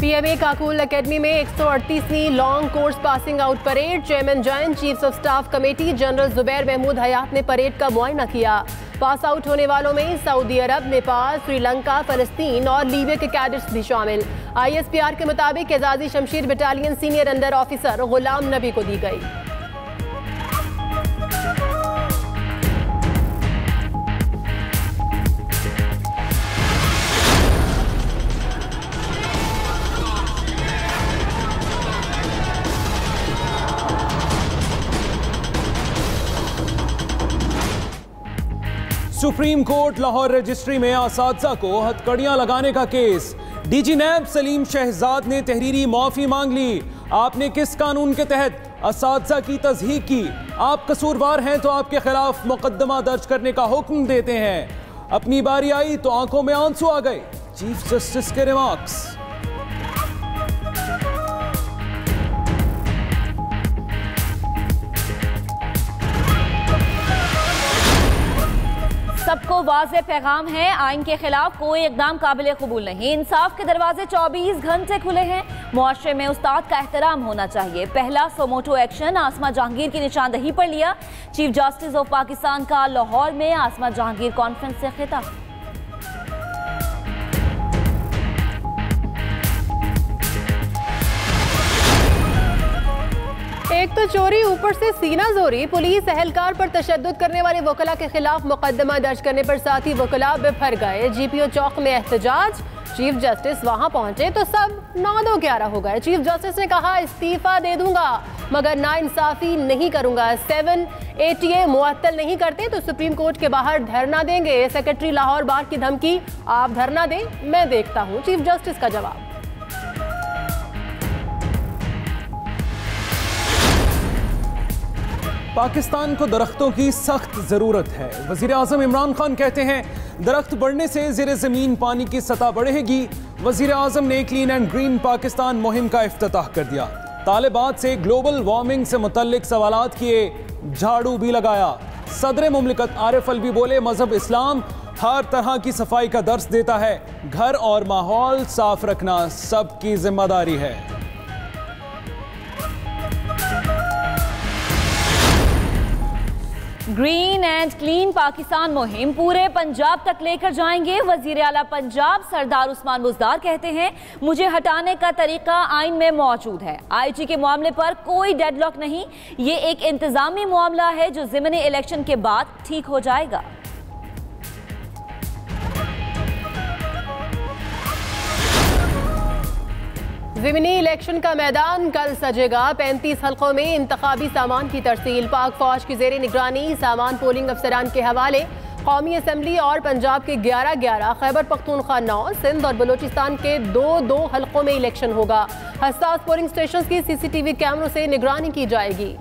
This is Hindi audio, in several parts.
पीएमए काकूल एकेडमी में 138वीं long course passing out parade. Chairman joint chiefs of staff committee general Zubair Mahmood Hayat ने परेड का मुआयना किया। पास आउट होने वालों में सऊदी अरब, नेपाल, श्रीलंका, फलस्तीन और लीबिया के कैडेट्स भी शामिल। ISPR के मुताबिक एजाजी शमशीर battalion senior under officer Ghulam Nabi को दी गई। सुप्रीम कोर्ट लाहौर रजिस्ट्री में असातिज़ा को हथकड़ियां लगाने का केस। डीजी नैब सलीम शहजाद ने तहरीरी माफी मांग ली। आपने किस कानून के तहत असातिज़ा की तज़हीक की? आप कसूरवार हैं तो आपके खिलाफ मुकदमा दर्ज करने का हुक्म देते हैं। अपनी बारी आई तो आंखों में आंसू आ गए। चीफ जस्टिस के रिमार्क्स। सबको वाज़ेह पैगाम है, आइन के खिलाफ कोई इक़दाम काबिल कबूल नहीं। इंसाफ के दरवाजे 24 घंटे खुले हैं। मुआशरे में उस्ताद का एहतराम होना चाहिए। पहला सोमोटो एक्शन आसमा जहांगीर की निशानदही पर लिया। चीफ जस्टिस ऑफ पाकिस्तान का लाहौर में आसमा जहांगीर कॉन्फ्रेंस से खिताब। एक तो चोरी, ऊपर से सीना जोरी। पुलिस एहलकार पर तशद्दुद करने वाले वकला के खिलाफ मुकदमा दर्ज करने पर साथी वकला बेफर गए। GPO चौक में एहतजाज। चीफ जस्टिस वहां पहुंचे तो सब 9-2-11 हो गए। चीफ जस्टिस ने कहा इस्तीफा दे दूंगा मगर नाइंसाफी नहीं करूंगा। 7 ATA मुअत्तल नहीं करते तो सुप्रीम कोर्ट के बाहर धरना देंगे। सेक्रेटरी लाहौर बार की धमकी, आप धरना दें मैं देखता हूं। चीफ जस्टिस का जवाब। पाकिस्तान को दरख्तों की सख्त जरूरत है। वजीर आजम इमरान खान कहते हैं दरख्त बढ़ने से ज़ेरे ज़मीन पानी की सतह बढ़ेगी। वजीर आजम ने क्लीन एंड ग्रीन पाकिस्तान मुहिम का इफ्तिताह कर दिया। तालिबात से ग्लोबल वार्मिंग से मुतल्लिक सवालात किए, झाड़ू भी लगाया। सदर मुमलिकत आरिफ अलवी बोले मजहब इस्लाम हर तरह की सफाई का दर्स देता है। घर और माहौल साफ रखना सबकी जिम्मेदारी है। ग्रीन एंड क्लीन पाकिस्तान मुहिम पूरे पंजाब तक लेकर जाएंगे। वजीर आला पंजाब सरदार उस्मान बुज़दार कहते हैं मुझे हटाने का तरीका आइन में मौजूद है। IG के मामले पर कोई डेडलॉक नहीं, ये एक इंतजामी मामला है जो ज़िमनी इलेक्शन के बाद ठीक हो जाएगा। ज़िमनी इलेक्शन का मैदान कल सजेगा। 35 हल्कों में इंतखाबी सामान की तरसील। पाक फौज की ज़ेरे निगरानी सामान पोलिंग अफसरान के हवाले। कौमी असम्बली और पंजाब के 11-11, खैबर पख्तूनख्वा 9, सिंध और बलूचिस्तान के 2-2 हल्कों में इलेक्शन होगा। हसास पोलिंग स्टेशन की CCTV कैमरों से निगरानी की जाएगी।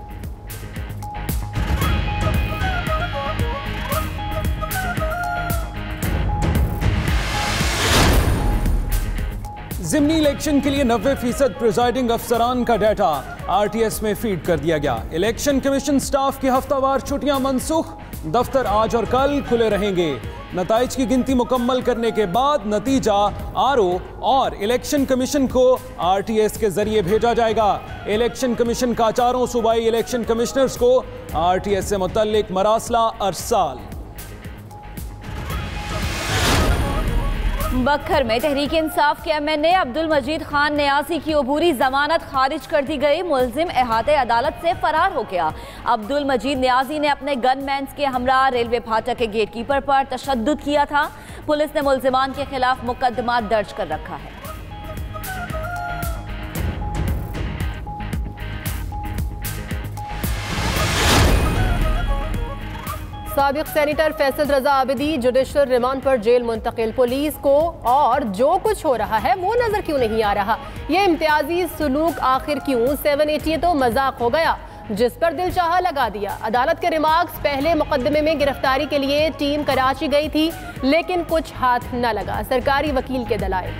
ज़िमनी इलेक्शन के लिए 90% प्रिजाइडिंग अफसरान का डाटा RTS में फीड कर दिया गया। इलेक्शन कमीशन स्टाफ की हफ्तावार छुट्टियां मनसूख। दफ्तर आज और कल खुले रहेंगे। नताइज की गिनती मुकम्मल करने के बाद नतीजा RO और इलेक्शन कमीशन को RTS के जरिए भेजा जाएगा। इलेक्शन कमीशन का 4 सूबाई इलेक्शन कमिश्नर्स को RTS से मुतल्लिक मरासला अरसाल। बखर में तहरीक इंसाफ के MNA अब्दुल मजीद खान न्यासी की अबूरी जमानत खारिज कर दी गई। मुलजिम अहाते अदालत से फरार हो गया। अब्दुल मजीद न्यासी ने अपने गनमैन्स के हमरा रेलवे फाटक के गेटकीपर पर तशद्दुद किया था। पुलिस ने मुलजिमान के खिलाफ मुकदमा दर्ज कर रखा है। साबिक सेनेटर फैसल रजा आबिदी जुडिशल रिमांड पर जेल मुंतकिल। पुलिस को और जो कुछ हो रहा है वो नजर क्यों नहीं आ रहा? ये इम्तियाजी सुलूक आखिर क्यों? 7 ATA तो मजाक हो गया, जिस पर दिल चाहा लगा दिया। अदालत के रिमार्क्स, पहले मुकदमे में गिरफ्तारी के लिए टीम कराची गई थी लेकिन कुछ हाथ न लगा। सरकारी वकील के दलाइल।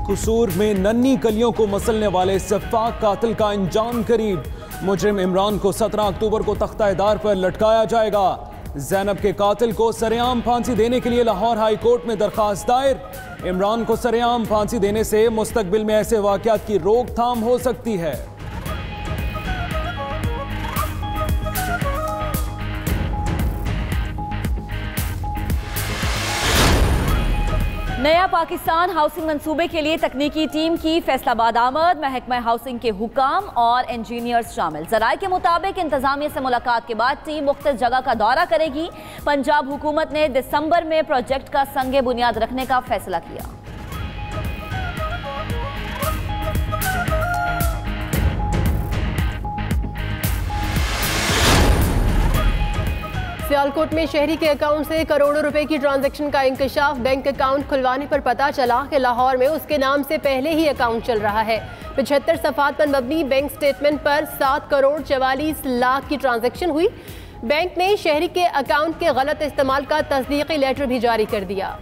कसूर में नन्ही कलियों को मसलने वाले सफाक कातिल का अंजाम करीब। मुजरिम इमरान को 17 अक्टूबर को तख्ता-ए-दार पर लटकाया जाएगा। जैनब के कातिल को सरेआम फांसी देने के लिए लाहौर हाई कोर्ट में दरखास्त दायर। इमरान को सरेआम फांसी देने से मुस्तकबिल में ऐसे वाक़यात की रोकथाम हो सकती है। नया पाकिस्तान हाउसिंग मंसूबे के लिए तकनीकी टीम की फैसलाबाद आमद। महकमा हाउसिंग के हुकाम और इंजीनियर्स शामिल। ज़राए के मुताबिक इंतजामिया से मुलाकात के बाद टीम मुख्तलिफ जगह का दौरा करेगी। पंजाब हुकूमत ने दिसंबर में प्रोजेक्ट का संगे बुनियाद रखने का फैसला किया। सियालकोट में शहरी के अकाउंट से करोड़ों रुपए की ट्रांजैक्शन का इंकशाफ। बैंक अकाउंट खुलवाने पर पता चला कि लाहौर में उसके नाम से पहले ही अकाउंट चल रहा है। 75 सफ़ात पर मबनी बैंक स्टेटमेंट पर 7 करोड़ 44 लाख की ट्रांजैक्शन हुई। बैंक ने शहरी के अकाउंट के गलत इस्तेमाल का तस्दीकी लेटर भी जारी कर दिया।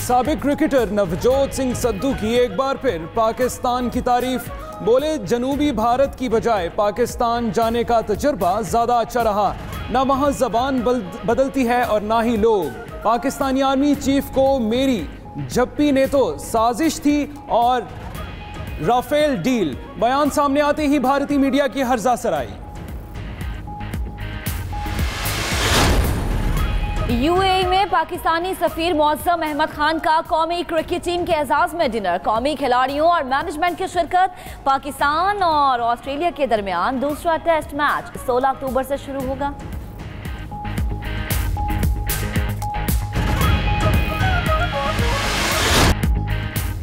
साबिक क्रिकेटर नवजोत सिंह सद्दू की एक बार फिर पाकिस्तान की तारीफ। बोले, जनूबी भारत की बजाय पाकिस्तान जाने का तजुर्बा ज़्यादा अच्छा रहा। ना वहाँ ज़बान बदलती है और ना ही लोग। पाकिस्तानी आर्मी चीफ को मेरी जप्पी ने तो साजिश थी और राफेल डील। बयान सामने आते ही भारतीय मीडिया की हर्जा सराई। यूएई में पाकिस्तानी सफीर मुअज़्ज़म अहमद खान का कौमी क्रिकेट टीम के एजाज में डिनर। कौमी खिलाड़ियों और मैनेजमेंट की शिरकत। पाकिस्तान और ऑस्ट्रेलिया के दरमियान दूसरा टेस्ट मैच 16 अक्टूबर से शुरू होगा।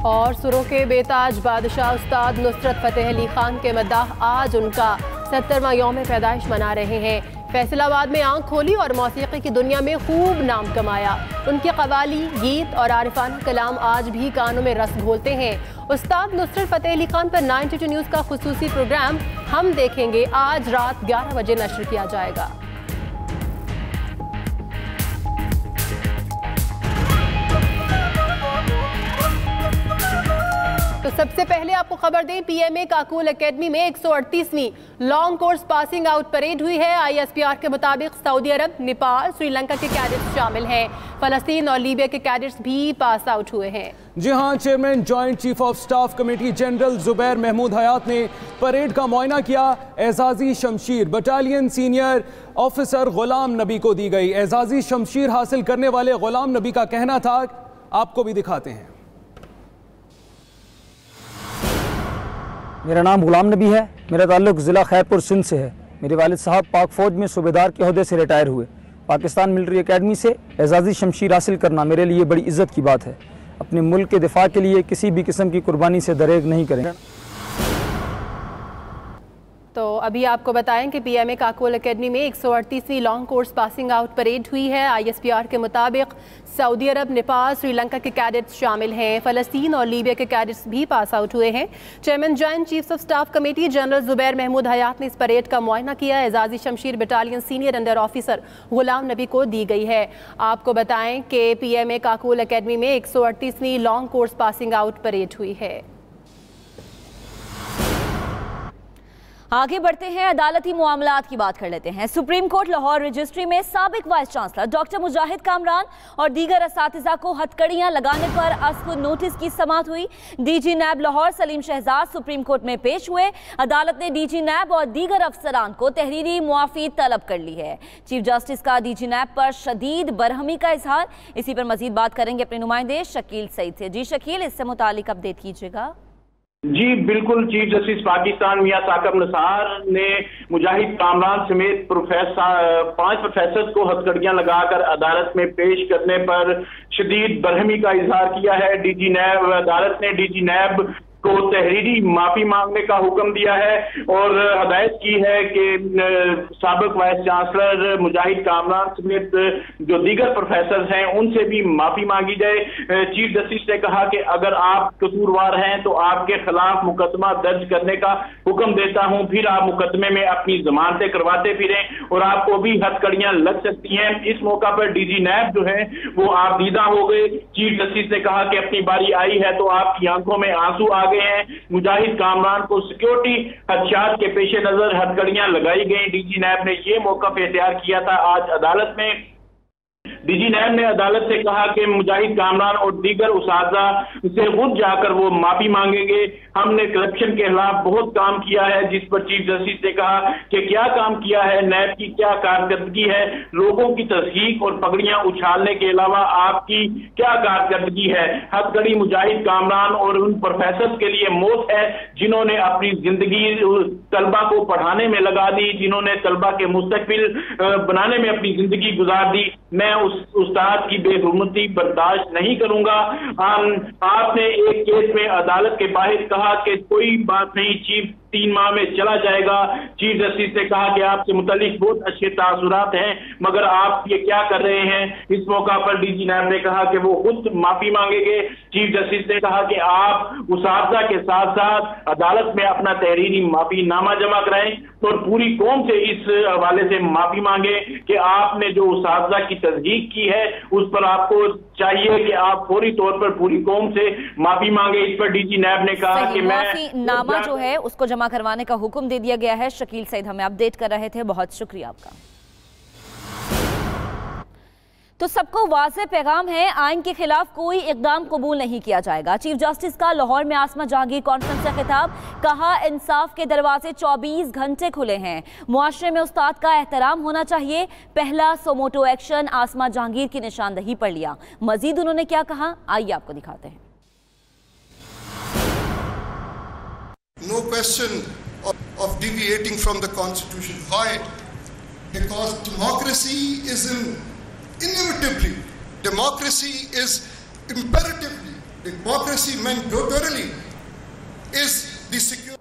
और सुरों के बेताज बादशाह उस्ताद नुसरत फतेह अली खान के मद्दाह आज उनका 70वां यौम पैदाइश मना रहे हैं। फैसलाबाद में आंख खोली और मौसीकी की दुनिया में खूब नाम कमाया। उनके कवाली, गीत और आरिफाना कलाम आज भी कानों में रस घोलते हैं। उस्ताद नुसरत फतेह अली खान पर 92 न्यूज़ का खुसूसी प्रोग्राम हम देखेंगे आज रात 11 बजे नश्र किया जाएगा। तो सबसे पहले आपको खबर दें, पीएमए काकूल एकेडमी में 138वीं long course passing out parade हुई है। आईएसपीआर के मुताबिक सऊदी अरब, नेपाल, श्रीलंका के कैडेट्स शामिल हैं। फलस्तीन और लीबिया के कैडेट्स भी पास आउट हुए हैं। जी हां, chairman joint chief of staff committee general Zubair Mahmood Hayat ने परेड का मुआयना किया। एजाजी शमशीर battalion senior officer Ghulam Nabi को दी गई। एजाजी शमशीर हासिल करने वाले गुलाम नबी का कहना था, आपको भी दिखाते हैं। मेरा नाम गुलाम नबी है। मेरा ताल्लुक ज़िला खैरपुर सिंध से है। मेरे वालिद साहब पाक फ़ौज में सूबेदार के ओहदे से रिटायर हुए। पाकिस्तान मिलिट्री एकेडमी से एजाज़ी शमशीर हासिल करना मेरे लिए बड़ी इज़्ज़त की बात है। अपने मुल्क के दिफा के लिए किसी भी किस्म की कुर्बानी से दरेग नहीं करेंगे। तो अभी आपको बताएं कि पीएमए काकूल एकेडमी में 138वीं long course passing out parade हुई है। आईएसपीआर के मुताबिक सऊदी अरब, नेपाल, श्रीलंका के कैडेट्स शामिल हैं। फलस्तीन और लीबिया के कैडेट्स भी पास आउट हुए हैं। Chairman joint chief of staff committee general Zubair Mahmood Hayat ने इस परेड का मुआयना किया। एजाजी शमशीर battalion senior under officer Ghulam Nabi को दी गई है। आपको बताएं कि पीएमए काकूल एकेडमी में 138वीं long course passing out parade हुई है। आगे बढ़ते हैं, अदालती मामलात की बात कर लेते हैं। सुप्रीम कोर्ट लाहौर रजिस्ट्री में साबिक वाइस चांसलर डॉक्टर मुजाहिद कामरान और दीगर असातिज़ा को हथकड़ियां लगाने पर अस्कु नोटिस की समाअत हुई। DG NAB Lahore Saleem Shahzad Supreme Court में पेश हुए। अदालत ने डीजी नैब और दीगर अफसरान को तहरीरी मुआफ़ी तलब कर ली है। चीफ जस्टिस का डीजी नैब पर शदीद बरहमी का इजहार। इसी पर मजीद बात करेंगे अपने नुमाइंदे शकील सईद से। जी शकील, इससे मुतालिक अपडेट कीजिएगा। जी बिल्कुल, चीफ जस्टिस पाकिस्तान मियां साकब निसार ने मुजाहिद कामरान समेत 5 प्रोफेसर को हथकड़ियां लगाकर अदालत में पेश करने पर शदीद बरहमी का इजहार किया है। डीजी नैब अदालत ने डीजी नैब को तहरीरी माफी मांगने का हुक्म दिया है और हदायत की है कि साबिक वाइस चांसलर मुजाहिद कामरान समेत जो दीगर प्रोफेसर हैं उनसे भी माफी मांगी जाए। चीफ जस्टिस ने कहा कि अगर आप कसूरवार हैं तो आपके खिलाफ मुकदमा दर्ज करने का हुक्म देता हूं, फिर आप मुकदमे में अपनी जमानतें करवाते फिरें और आपको भी हथकड़ियां लग सकती हैं। इस मौका पर डीजी नैब जो है वो आबदीदा हो गए। चीफ जस्टिस ने कहा कि अपनी बारी आई है तो आपकी आंखों में आंसू आ गए हैं। मुजाहिद कामरान को सिक्योरिटी खदशात के पेश नजर हथकड़ियां लगाई गई। डीजी नैब ने यह मौका इख्तियार किया था आज अदालत में। डीजी नैब ने अदालत से कहा कि मुजाहिद कामरान और दीगर उसाजा से खुद जाकर वो माफी मांगेंगे। हमने करप्शन के खिलाफ बहुत काम किया है, जिस पर चीफ जस्टिस ने कहा कि क्या काम किया है, नैब की क्या कारकर्दगी है, लोगों की तस्दीक और पगड़ियां उछालने के अलावा आपकी क्या कारकर्दगी है। हथकड़ी मुजाहिद कामरान और उन प्रोफेसर के लिए मौत है जिन्होंने अपनी जिंदगी तलबा को पढ़ाने में लगा दी, जिन्होंने तलबा के मुस्तकबिल बनाने में अपनी जिंदगी गुजार दी। मैं उस उस्ताद की बेहुरमती बर्दाश्त नहीं करूंगा। आपने एक केस में अदालत के बाहर कहा कि कोई बात नहीं, चीफ 3 माह में चला जाएगा। चीफ जस्टिस ने कहा कि आपसे मुतालिक बहुत अच्छे तासुरात हैं, मगर आप ये क्या कर रहे हैं। इस मौका पर डीजी नैब ने कहा कि वो खुद माफी मांगेंगे। चीफ जस्टिस ने कहा कि आप उसाजा के साथ साथ अदालत में अपना तहरीरी माफी नामा जमा कराएं और पूरी कौम से इस हवाले से माफी मांगे कि आपने जो उसाजा की तस्दीक की है उस पर आपको चाहिए कि आप फौरी तौर पर पूरी कौम से माफी मांगे। इस पर डीजी नैब ने कहा कि मैं नामा जो है उसको जमा करवाने का हुक्म दे दिया गया है। शकील सईद हमें अपडेट कर रहे थे, बहुत शुक्रिया आपका। तो सबको वाज़ेह पैगाम है, आइन के खिलाफ कोई इकदाम कबूल नहीं किया जाएगा। चीफ जस्टिस का लाहौर में आसमा जहांगीर कॉन्फ्रेंस से खिताब, कहा इंसाफ के दरवाजे 24 घंटे खुले हैं, मुआशरे में उस्ताद का एहतराम होना चाहिए। पहला सोमोटो एक्शन आसमा जहांगीर की निशानदही पर लिया। मजीद उन्होंने क्या कहा, आइए आपको दिखाते हैं। No question of deviating from the Constitution. Why? Because democracy is inevitably, democracy is imperatively, democracy mandatorily is the secure